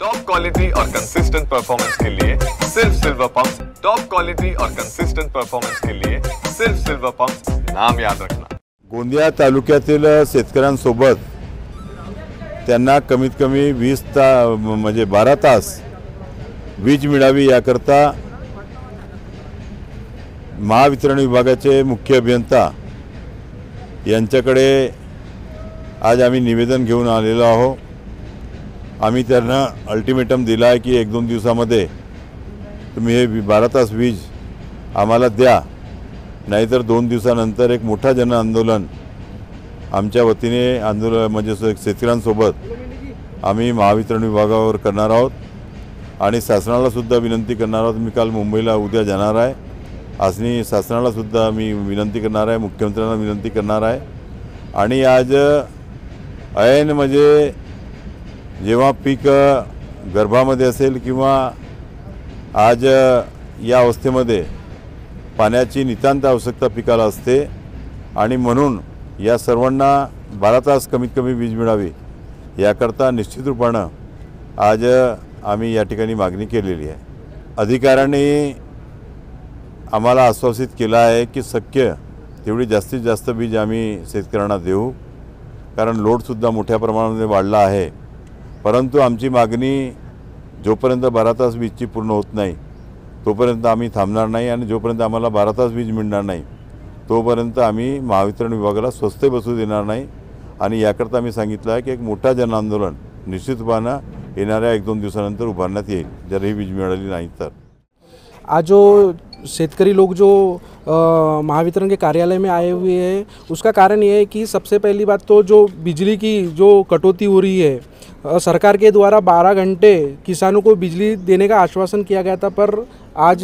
Top quality और consistent performance के लिए सिर्फ सिल्वर पंप्स। टॉप क्वालिटी और कंसिस्टेंट परफॉर्मेंस के लिए सिर्फ सिल्वर पंप्स, नाम याद रखना। गोंदिया तालुक्यातील शेतकऱ्यांसोबत त्यांना कमीत कमी 12 तास वीज मिळावी याकरता महावितरण विभागाचे मुख्य अभियंता यांच्याकडे आज आम्ही निवेदन घेऊन आलेलो आहोत। आम्ही त्यांना अल्टिमेटम दिला आहे की 1-2 दिवसामध्ये तुम्ही हे 12 तास वीज आम्हाला द्या, नाहीतर 2 दिवसानंतर एक मोठा जन आंदोलन आमच्या वतीने म्हणजे शेतकऱ्यांसोबत आम्ही महावितरण विभागावर करणार आहोत आणि शासनाला सुद्धा विनंती करणार आहोत। मी काल मुंबईला उद्या जाणार आहे, आजनी शासनाला सुद्धा मी विनंती करणार आहे, मुख्यमंत्र्यांना विनंती करणार आहे। आणि आज ऐन म्हणजे जेव्हा पीक गर्भामध्ये असेल किंवा आज या अवस्थेमध्ये पाण्याची नितांत आवश्यकता पिकाला असते आणि म्हणून या सर्वांना 12 तास कमीत कमी वीज मिळावी याकरता निश्चित रूपाने आज आम्ही या ठिकाणी मागणी केलेली आहे। अधिकाऱ्यांनी आम्हाला आश्वासित केलं आहे की शक्य तेवढी जास्तीत जास्त वीज आम्ही शेतकऱ्यांना देऊ, कारण लोडसुद्धा मोठ्या प्रमाणामध्ये वाढला आहे। परंतु आमची मागणी जोपर्यंत 12 तास वीजची पूर्ण होत नाही तोपर्यंत आम्ही थांबणार नाही आणि जोपर्यंत आम्हाला 12 तास वीज मिळणार नाही तोपर्यंत आम्ही महावितरण विभागाला स्वस्त बसू देणार नाही। आणि याकरता आम्ही सांगितलं आहे की एक मोठा जन आंदोलन निश्चितपणे येणाऱ्या 1-2 दिवसानंतर उभारण्यात येईल जर ही वीज मिळाली नाही तर। आज जो शेतकरी लोग जो महावितरण के कार्यालय में आए हुए हैं उसका कारण ये है कि सबसे पहली बात तो जो बिजली की जो कटौती हो रही है, सरकार के द्वारा 12 घंटे किसानों को बिजली देने का आश्वासन किया गया था, पर आज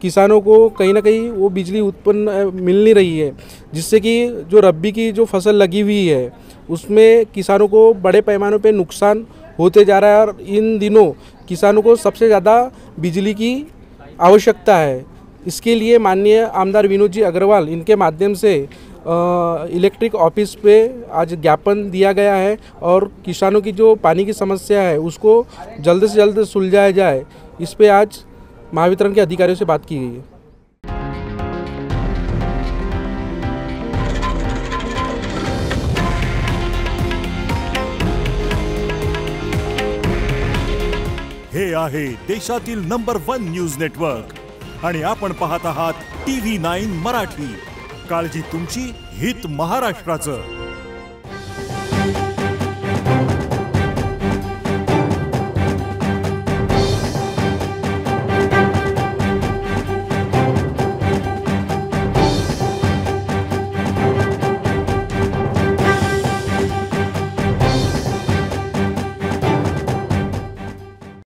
किसानों को कहीं ना कहीं वो बिजली उत्पन्न मिल नहीं रही है, जिससे कि जो रब्बी की जो फसल लगी हुई है उसमें किसानों को बड़े पैमाने पे नुकसान होते जा रहा है। और इन दिनों किसानों को सबसे ज़्यादा बिजली की आवश्यकता है। इसके लिए माननीय आमदार विनोद जी अग्रवाल इनके माध्यम से इलेक्ट्रिक ऑफिस पे आज ज्ञापन दिया गया है और किसानों की जो पानी की समस्या है उसको जल्द से जल्द सुलझाया जाए, इस पे आज महावितरण के अधिकारियों से बात की गई है। हे आहे देशातील नंबर 1 न्यूज नेटवर्क आणि आपण पाहत आहात TV9 मराठी। काळजी तुमची, हित महाराष्ट्राचं।